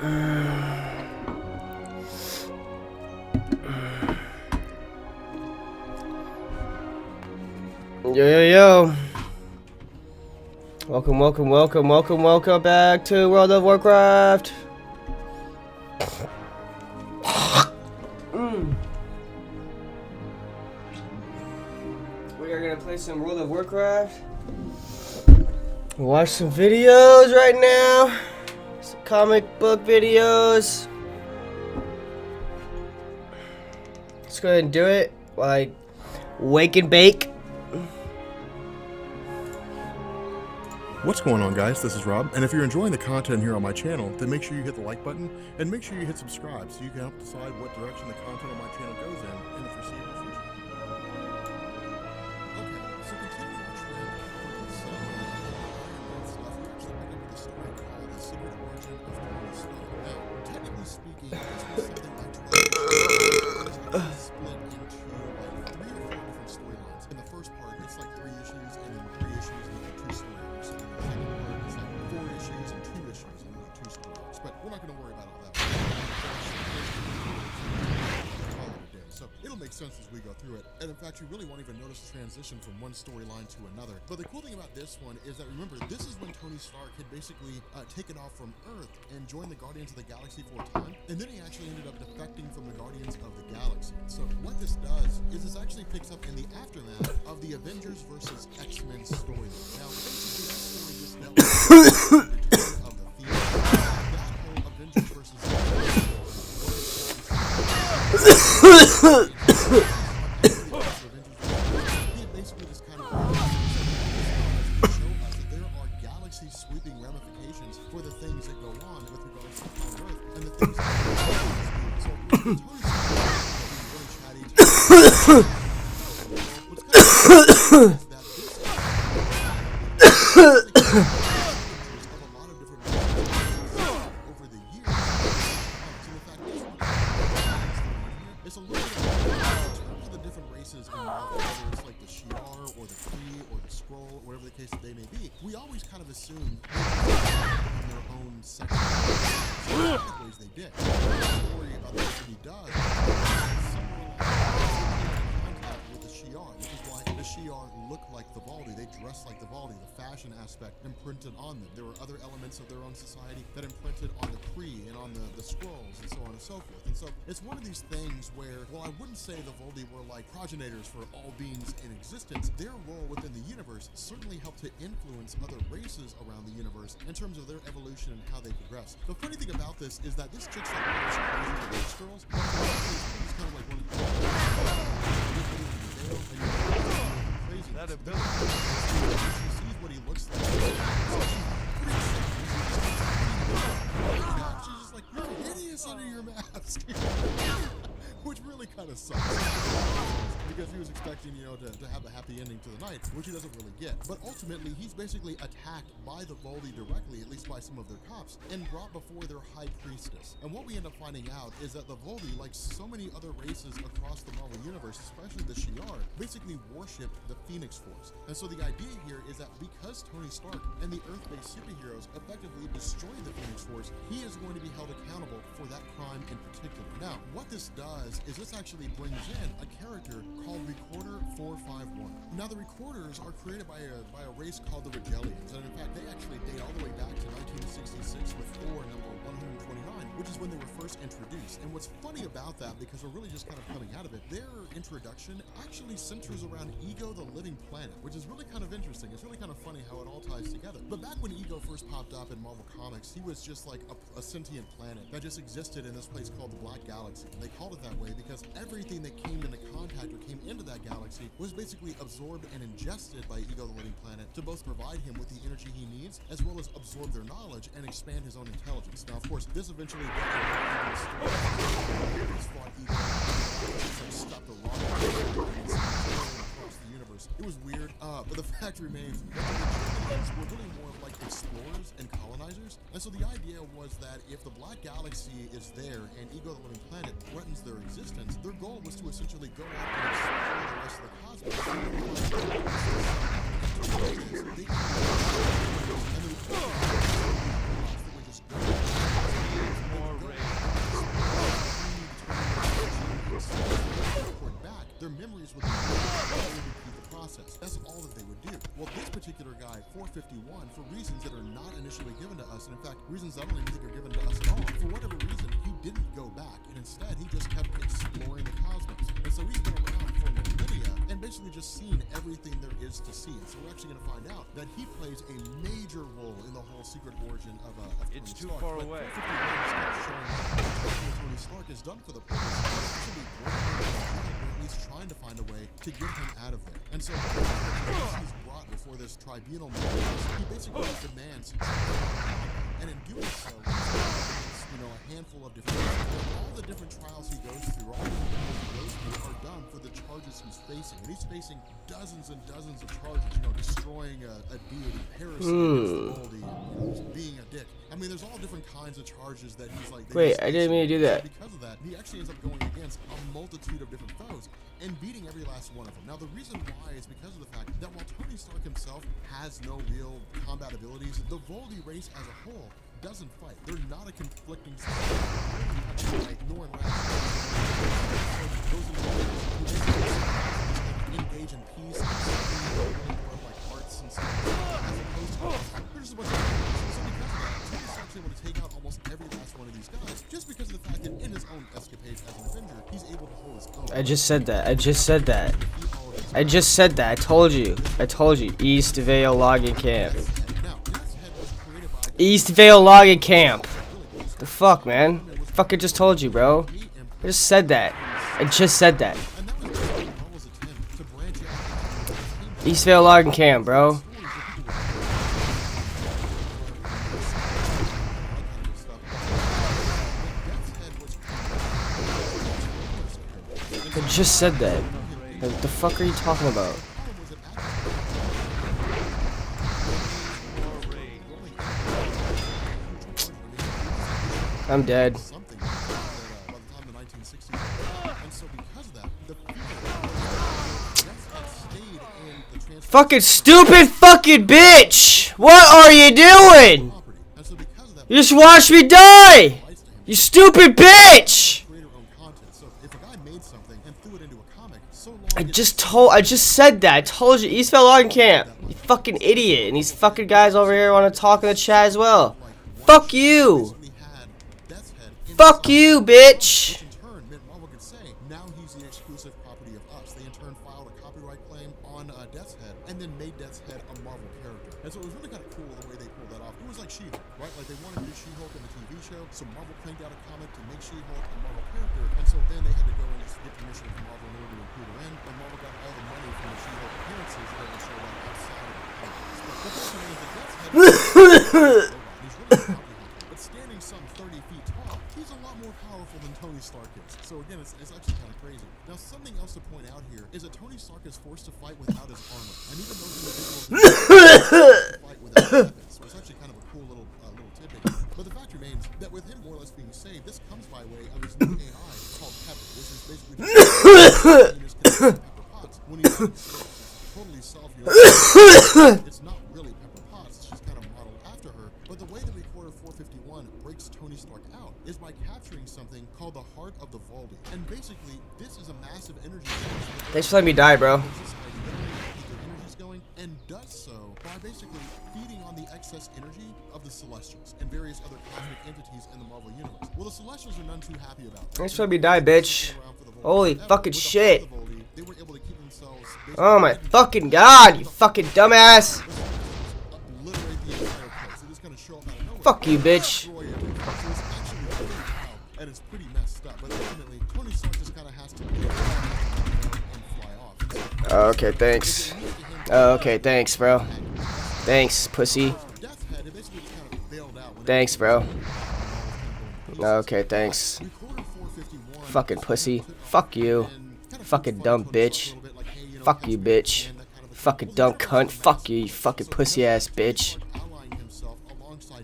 Yo. Welcome back to World of Warcraft. We are gonna play some World of Warcraft. Watch some videos right now. Some comic book videos. Let's go ahead and do it while I wake and bake. What's going on, guys? This is Rob, and if you're enjoying the content here on my channel, then make sure you hit the like button and make sure you hit subscribe so you can help decide what direction the content on my channel goes in the foreseeable future. Okay, so continuing our trend of some stuff, we actually pick up with a story called The Secret Origin of Tony Stark. Now, technically speaking, this was something like 12 issues split into like 3 or 4 different storylines. In the first part, it's like 3 issues, and then 3 issues and then 2 storylines. Issues and 2 issues and 2 stories, but we're not going to worry about all that. So it'll make sense as we go through it, and in fact you really won't even notice the transition from one storyline to another. But the cool thing about this one is that, remember, this is when Tony Stark had basically taken off from Earth and joined the Guardians of the Galaxy for a time, and then he actually ended up defecting from the Guardians of the Galaxy. So what this does is this actually picks up in the aftermath of the Avengers versus X-Men storyline. Now basically that story just dealt with of the field. That whole Avengers versus basically just kind of show us that there are galaxy sweeping ramifications for the things that go on with regards to planet Earth and the things that so Tony's really chatty what's kind of is that this it's a little bit in terms of the different races involved, whether it's like the Shi'ar or the Kree or the Skrull, whatever the case that they may be. We always kind of assume in their own section. So in a lot of ways they did. The story about what he does is contact with the Shi'ar, which is why the Shi'ar look like the Valdi. They dress like the Valdi. The fashion aspect imprinted on them. There were other elements of their own society that imprinted on the Kree and on the Skrulls and so on and so forth. And so it's one of these things where, well, I wouldn't say the Voldi were like progenitors for all beings in existence. Their role within the universe certainly helped to influence other races around the universe in terms of their evolution and how they progressed. The funny thing about this is that this chick's like one of those crazy witch girls. It's kind of like one of the crazy. That ability. She sees what he looks like. She's just like, you're hideous under your mask. Which really kind of sucks. Because he was expecting, to have a happy ending to the night, which he doesn't really get. But ultimately, he's basically attacked by the Voldi directly, at least by some of their cops, and brought before their high priestess. And what we end up finding out is that the Voldi, like so many other races across the Marvel Universe, especially the Shi'ar, basically worshipped the Phoenix Force. And so the idea here is that because Tony Stark and the Earth-based superheroes effectively destroyed the Phoenix Force, he is going to be held accountable for that crime in particular. Now, what this does is this actually brings in a character called Recorder 451. Now, the Recorders are created by a race called the Regellians, and in fact, they actually date all the way back to 1966 with Thor number 129, which is when they were first introduced. And what's funny about that, because we're really just kind of coming out of it, their introduction actually centers around Ego the Living Planet, which is really kind of interesting. It's really kind of funny how it all ties together. But back when Ego first popped up in Marvel Comics, he was just like a sentient planet that just existed in this place called the Black Galaxy. And they called it that way because everything that came into contact or came into that galaxy was basically absorbed and ingested by Ego the Living Planet to both provide him with the energy he needs, as well as absorb their knowledge and expand his own intelligence. Now, of course, this eventually fought Ego to stop the rocket across the universe. It was weird, but the fact remains that the aliens were really more like explorers and colonizers. And so the idea was that if the Black Galaxy is there and Ego the Living Planet threatens their existence, their goal was to essentially go out and explore the rest of the cosmos. And for reasons that are not initially given to us, and in fact, reasons I don't even think are given to us at all. For whatever reason, he didn't go back, and instead he just kept exploring the cosmos. And so he's been around for millennia and basically just seen everything there is to see. And so we're actually going to find out that he plays a major role in the whole secret origin of Tony It's too Stark. far But away. 451 is kind of showing what Tony Stark has done for the purpose of actually working with him, or at least trying to find a way to get him out of there. And so he's brought before this tribunal, he basically demands, and in doing so, a handful of different all the different trials he goes through, all the things he goes through are done for the charges he's facing. And he's facing dozens and dozens of charges, destroying a deity, heresy, being a dick. I mean, there's all different kinds of charges that he's like... Wait, I didn't mean to do that. Because of that, he actually ends up going against a multitude of different foes and beating every last one of them. Now, the reason why is because of the fact that while Tony Stark himself has no real combat abilities, the Voldy race as a whole doesn't fight. They're not a conflicting society. Nor engage in peace, like arts and stuff, as opposed to there's a bunch of so because of that, Tony Stark's able to take out almost every last one of these guys, just because of the fact that in his own escapades as an Avenger, he's able to hold his own. I just said that. I just said that. I just said that. I told you. East Vale Logging Camp. East Vale Logging Camp. The fuck, man? Fucking just told you, bro. I just said that. East Vale Logging Camp, bro. I just said that. What the fuck are you talking about? I'm dead. Fucking stupid fucking bitch! What are you doing? You just watched me die! You stupid bitch! I just said that. I told you, Eastvale Logging Camp. You fucking idiot. And these fucking guys over here want to talk in the chat as well. Fuck you. Fuck you, bitch. Now he's the exclusive property of us. They in turn filed a copyright claim on Death's Head and then made Death's Head a Marvel character. And so it was really kind of cool the way they pulled that off. It was like She-Hulk, right? Like they wanted to do She-Hulk in the TV show, so Marvel cranked out a comic to make She-Hulk a Marvel character. And so then they had to go and just get permission from Marvel in order to include her in. And Marvel got all the money from the She-Hulk appearances that would show up outside of the comics. But that doesn't mean that Death's Head he's really but standing some 30 feet tall, he's a lot more powerful than Tony Stark is. So again, it's actually kind of crazy. Now, something else to point out here is that Tony Stark is forced to fight without his armor, and even though he was able to fight without weapons, so it's actually kind of a cool little tidbit. But the fact remains that with him more or less being saved, this comes by way of his new AI called Pepper, which is basically Pepper Potts when he's totally self-united. It's not really Pepper Potts; it's just kind of modeled after her. But the way that Recorder 451 breaks Tony Stark out is by capturing something called the Heart of the Voldy. And basically, this is a massive energy source. Thanks for letting me die, bro. And does so by basically feeding on the excess energy of the Celestials and various other cosmic entities in the Marvel Universe. Well, the Celestials are none too happy about that. Thanks for letting me die, bitch. Holy fucking shit. Oh my fucking god, you fucking dumbass. Fuck you, bitch. And it's pretty messed up, but ultimately, Tony Stark just kind of has to and fly off. Okay, thanks. Okay, thanks, bro. Thanks, pussy. Thanks, bro. Okay, thanks. Fucking pussy. Fuck you. Fucking dumb bitch. Fuck you, bitch. Fucking dumb cunt. Fuck you, you fucking pussy ass bitch.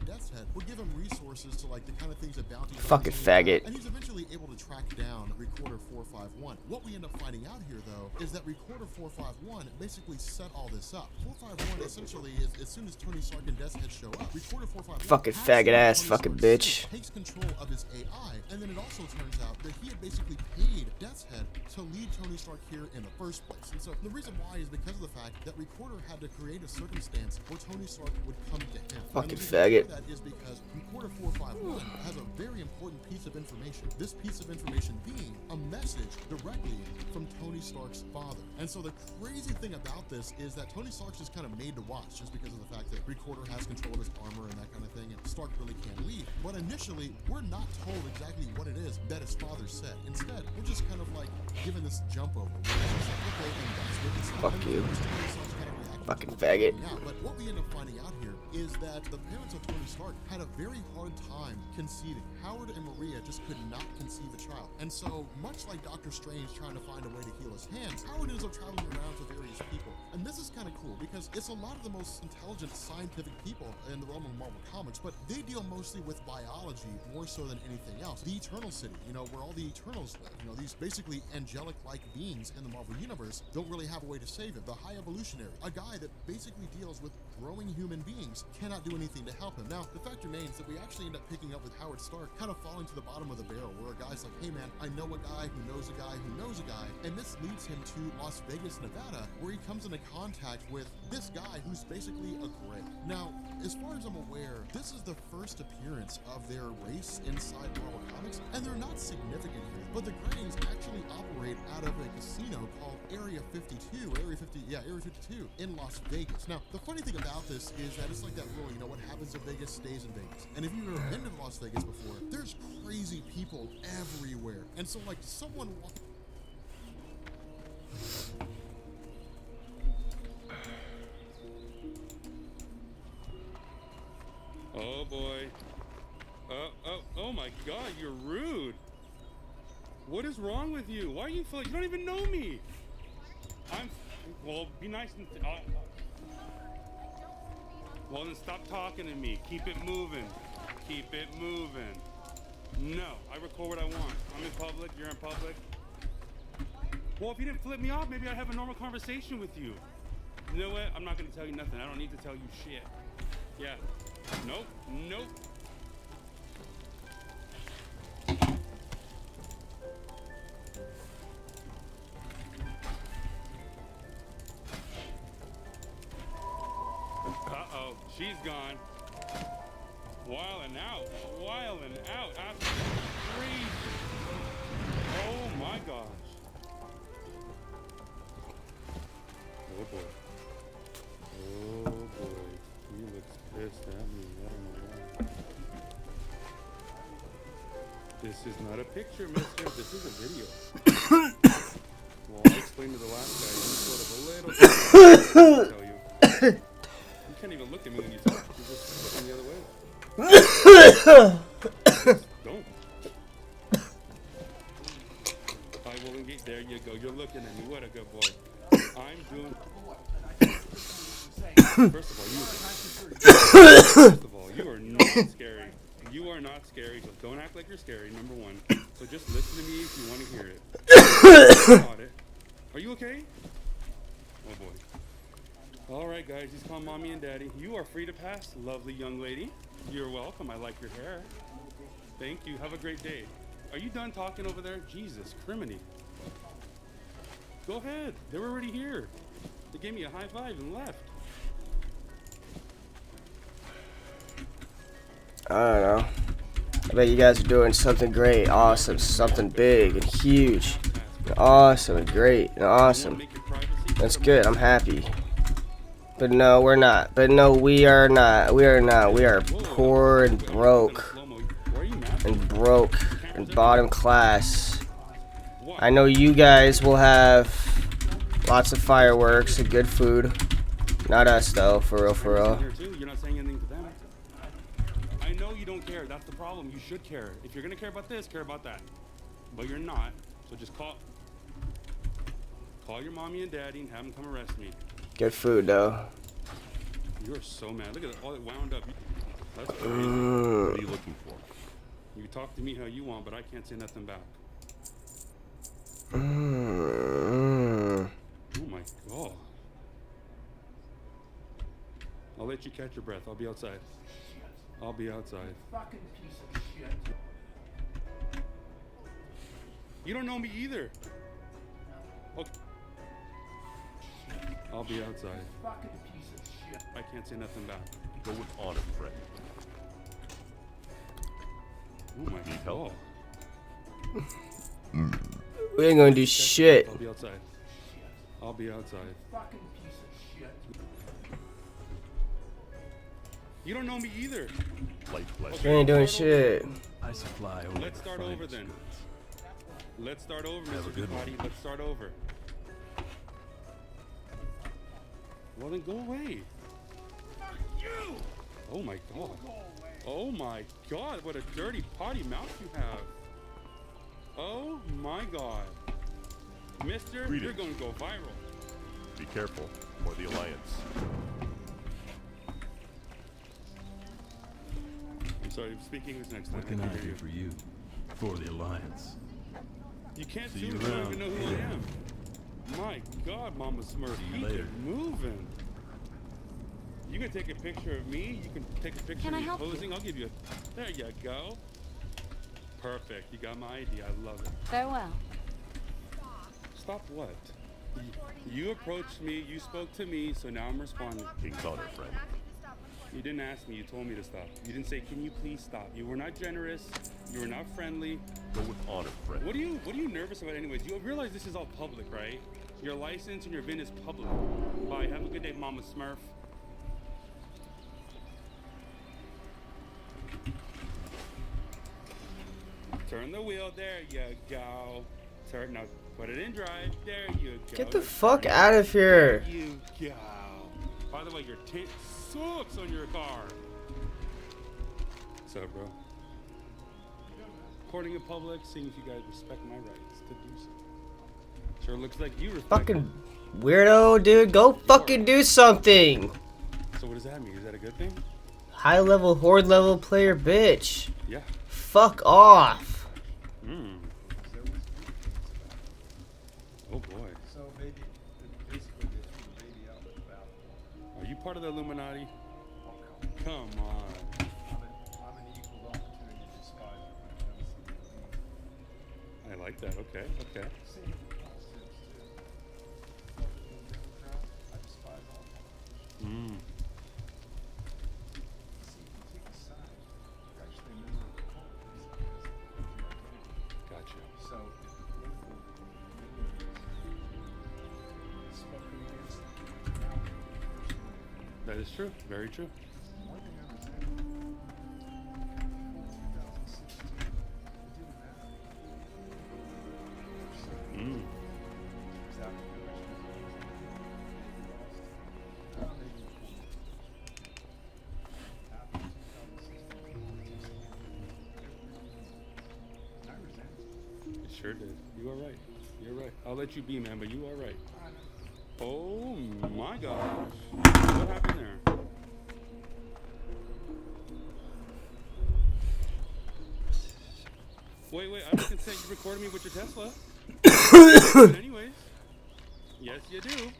Death's Head would give him resources to like the kind of things that bounty Fucking hunters faggot. and he's eventually able to track down Recorder 451. What we end up finding out here, though, is that Recorder 451 basically set all this up. 451 essentially is, as soon as Tony Stark and Death's Head show up, Recorder 451 Fucking faggot ass fucking bitch. takes control of his AI, and then it also turns out that he had basically paid Death's Head to lead Tony Stark here in the first place. And so the reason why is because of the fact that Recorder had to create a circumstance where Tony Stark would come to him. Fucking and the faggot. that is because Recorder 451 has a very important piece of information. This piece of information being a message directly from Tony Stark's father. And so the crazy thing about this is that Tony Stark's just kind of made to watch just because of the fact that Recorder has control of his armor and that kind of thing, and Stark really can't leave. But initially, we're not told exactly what it is that his father said. Instead, we're just kind of like given this jump over. Fuck you. Fucking faggot. But what we end up finding out here is that the parents of Tony Stark had a very hard time conceiving. Howard and Maria just could not conceive a child. And so, much like Doctor Strange trying to find a way to heal his hands, Howard ends up traveling around to various people. And this is kind of cool because it's a lot of the most intelligent scientific people in the realm of Marvel Comics, but they deal mostly with biology more so than anything else. The Eternal City, you know, where all the Eternals live, you know, these basically angelic-like beings in the Marvel Universe don't really have a way to save him. The High Evolutionary, a guy that basically deals with growing human beings, cannot do anything to help him. Now, the fact remains that we actually end up picking up with Howard Stark kind of falling to the bottom of the barrel, where a guy's like, hey man, I know a guy who knows a guy who knows a guy, and this leads him to Las Vegas, Nevada, where he comes into contact with this guy who's basically a Grey. Now, as far as I'm aware, this is the first appearance of their race inside Marvel Comics, and they're not significant here, but the Greys actually operate out of a casino called Area 52, Area 52 in Las Vegas. Now, the funny thing about this is that it's like that rule, you know, what happens in Vegas stays in Vegas. And if you've ever been to Las Vegas before, there's crazy people everywhere. And so, like, someone Oh boy. Oh my god, you're rude. What is wrong with you? Why are you you don't even know me. Well, be nice and well, then stop talking to me. Keep it moving. Keep it moving. No, I record what I want. I'm in public, you're in public. Well, if you didn't flip me off, maybe I'd have a normal conversation with you. You know what? I'm not gonna tell you nothing. I don't need to tell you shit. Yeah. Nope. Nope. Uh-oh, she's gone. Wildin' out. Wildin' out. Absolutely crazy. Oh my gosh. Oh boy. Oh boy. He looks pissed at me. I don't know why. This is not a picture, mister. This is a video. Well, I'll explain to the last guy. He's sort of a little... tell you. You can't even look at me when you talk. You're just looking the other way. Don't. I will engage. There you go. You're looking at me. What a good boy. I'm doing... First of all, you are not scary. You are not scary, so don't act like you're scary, number one. So just listen to me if you want to hear it. Are you okay? Oh boy. Alright guys, he's calling mommy and daddy. You are free to pass, lovely young lady. You're welcome. I like your hair. Thank you. Have a great day. Are you done talking over there? Jesus, criminy. Go ahead. They were already here. They gave me a high five and left. I don't know. I bet you guys are doing something great, awesome, something big and huge, and awesome and great and awesome. That's good. I'm happy. But no, we're not. But no, we are not. We are not. We are poor and broke and bottom class. I know you guys will have lots of fireworks and good food. Not us though, for real, for real. You're not saying anything to them. I know you don't care. That's the problem. You should care. If you're gonna care about this, care about that. But you're not. So just call your mommy and daddy and have them come arrest me. Good food though. You're so mad. Look at all it wound up. That's crazy. What are you looking for? You talk to me how you want, but I can't say nothing back. Mm. Oh my god. I'll let you catch your breath. I'll be outside. I'll be outside. Fucking piece of shit. You don't know me either. Okay. I'll be outside. Fucking piece of shit. I can't say nothing back. Go with honor, friend. Oh my Need help? god. We ain't gonna do shit. I'll be outside. I'll be outside. Fucking piece of shit. You don't know me either. Light flesh. We ain't doing shit. I supply only Let's the start over finest then. goods. Let's start over, Have a Mr. good one. Ducati. Let's start over. Well then go away. Fuck you! Oh my god. Go away. Oh my god, what a dirty potty mouth you have. Oh my god. Mister, Greetings. you're gonna go viral. Be careful, or the Alliance. I'm sorry, speak English next time. What can I can't hear do for you? For the Alliance. You can't See sue you me, you don't around. even know who I am. My god, Mama Smurf, See you keep later. it moving. You can take a picture of me, you can take a picture Can of I me help you? posing, I'll give you a... There you go. Perfect, you got my idea, I love it. Farewell. Stop what? You approached me, you spoke to me, so now I'm responding. King's honor, friend. You didn't ask me, you told me to stop. You didn't say, can you please stop? You were not generous, you were not friendly. Go with honor, friend. What are you nervous about anyways? You realize this is all public, right? Your license and your VIN is public. Bye, have a good day, Mama Smurf. Turn the wheel, there you go. Turn, now put it in drive, there you go. Get the fuck out of here. There you go. By the way, your tint sucks on your car. What's up, bro? Recording in public, seeing if you guys respect my rights to do so. Sure looks like you respect Fucking weirdo, dude. Go fucking do something. So what does that mean? Is that a good thing? High level, horde level player bitch. Yeah. Fuck off. Hmm. Oh boy. So baby, basically they threw the baby out with the bathwater. Are you part of the Illuminati? Oh, come Come on. on. I'm an equal opportunity despiser when it comes to the elite. I like that. Okay. Okay. Same with politics too. Republican, Democrat, I despise all politics. Hmm. See, if you take a side, you're actually a member of the cult because of your identity. Gotcha. So if the political is spoken against, now we personally. That is true. Very true. One thing I was at, 2016, it didn't matter. Hmm. Exactly the election was lost. Now they do point. After 2016, and I resent it. It sure did. You are right. You're right. I'll let you be, man, but you are right. I know. Oh my gosh. What happened there? Wait, I don't consent you recording me with your Tesla. Anyways. Yes, you do.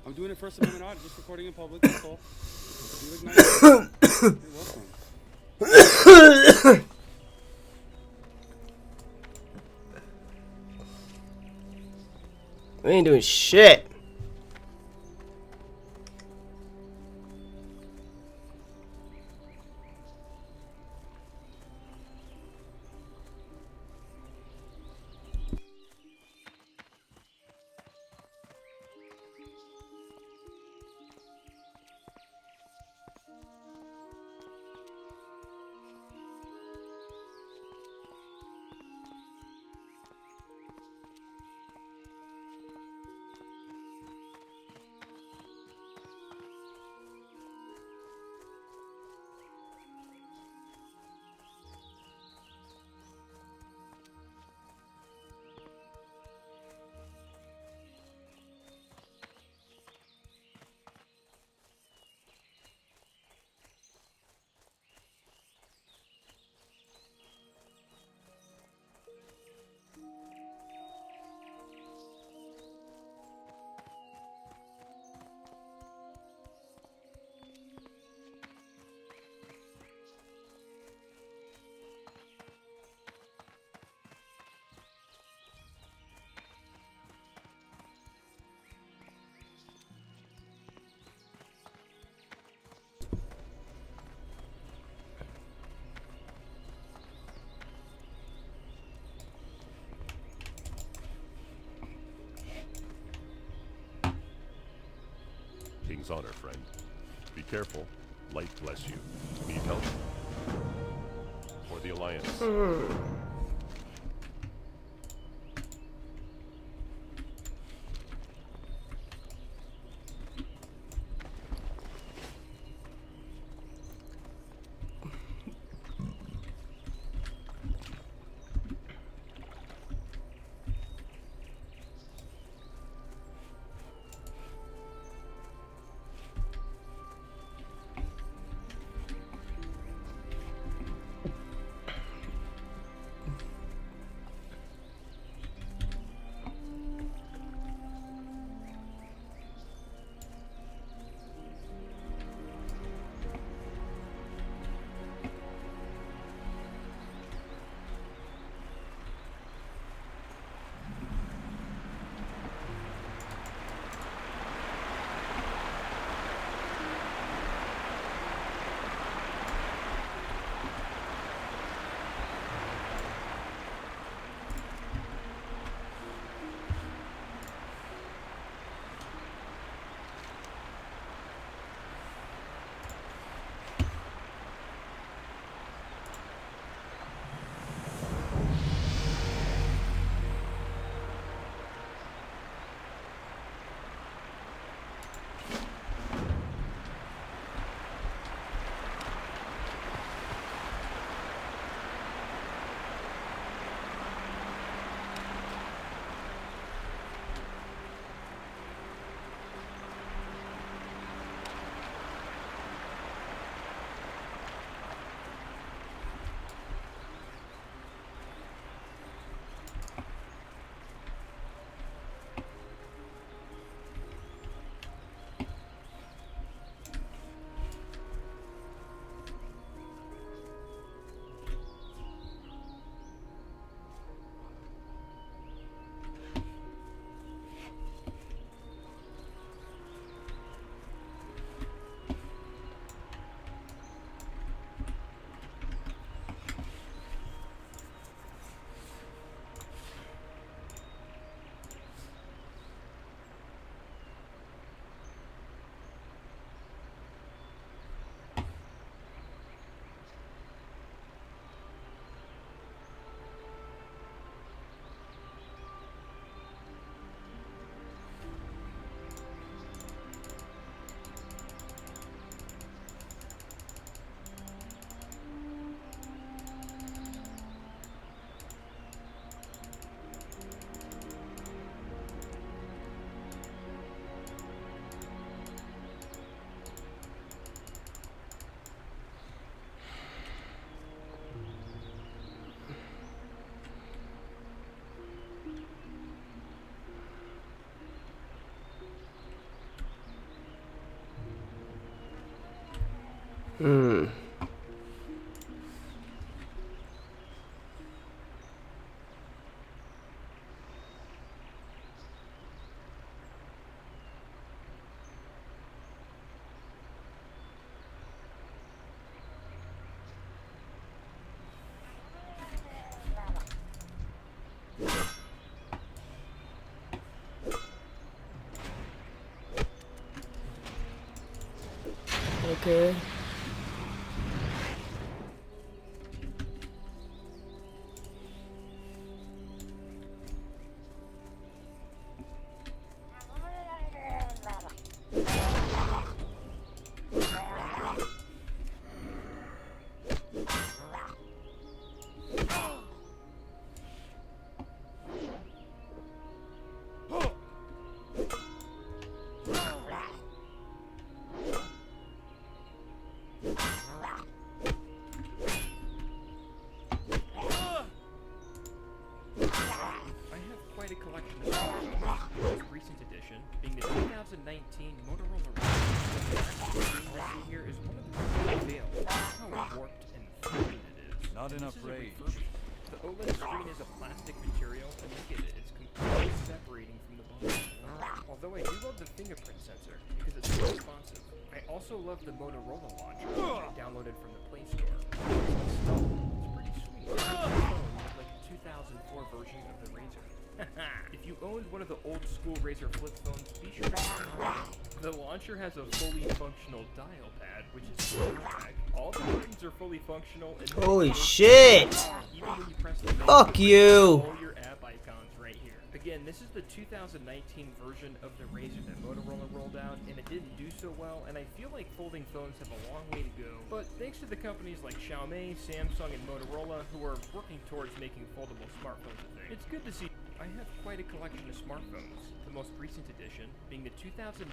I'm doing it First Amendment audit, just recording in public, that's all. You look nice. You're welcome. We ain't doing shit. King's honor, friend. Be careful. Light bless you. Need help? For the Alliance. Okay. Not enough rage. The OLED screen is a plastic material, and look at it, it's completely separating from the bottom. Although I do love the fingerprint sensor, because it's so responsive. I also love the Motorola launcher, I downloaded from the Play Store. It's pretty sweet. It's like a 2004 version of the Razr. If you owned one of the old school Razr flip phones, be sure to The launcher has a fully functional dial pad, which is flashback. All the buttons are fully functional and Holy shit! even when you press the menu, Fuck it brings you! up all your app icons right here. Again, this is the 2019 version of the Razr that Motorola rolled out, and it didn't do so well, and I feel like folding phones have a long way to go. But thanks to the companies like Xiaomi, Samsung, and Motorola who are working towards making foldable smartphones a thing, it's good to see. I have quite a collection of smartphones, the most recent edition being the 2019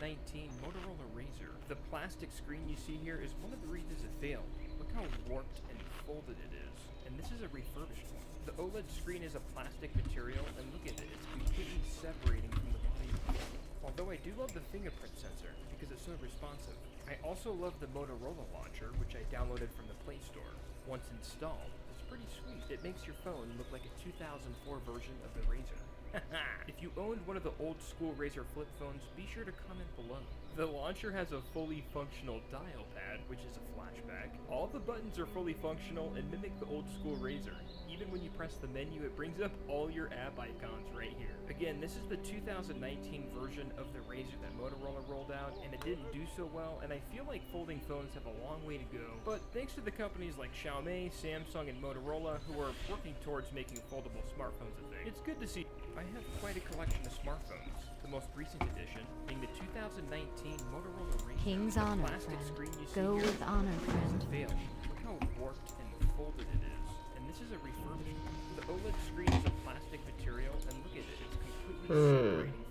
Motorola Razr. The plastic screen you see here is one of the reasons it failed. Look how warped and folded it is. And this is a refurbished one. The OLED screen is a plastic material, and look at it, it's completely separating from the body. Although I do love the fingerprint sensor, because it's so responsive. I also love the Motorola launcher, which I downloaded from the Play Store. Once installed, it's pretty sweet. It makes your phone look like a 2004 version of the Razr. If you owned one of the old school Razr flip phones, be sure to comment below. The launcher has a fully functional dial pad, which is a flashback. All the buttons are fully functional and mimic the old school Razr. Even when you press the menu, it brings up all your app icons right here. Again, this is the 2019 version of the Razr that Motorola rolled out, and it didn't do so well, and I feel like folding phones have a long way to go. But thanks to the companies like Xiaomi, Samsung, and Motorola who are working towards making foldable smartphones a thing, it's good to see. I have quite a collection of smartphones, the most recent edition being the 2019 Motorola Razr. King's The honor, plastic friend. screen you see Go here with honor, friend. failed. Look how warped and folded it is. And this is a refurbished one. The OLED screen is a plastic material, and look at it, it's completely separating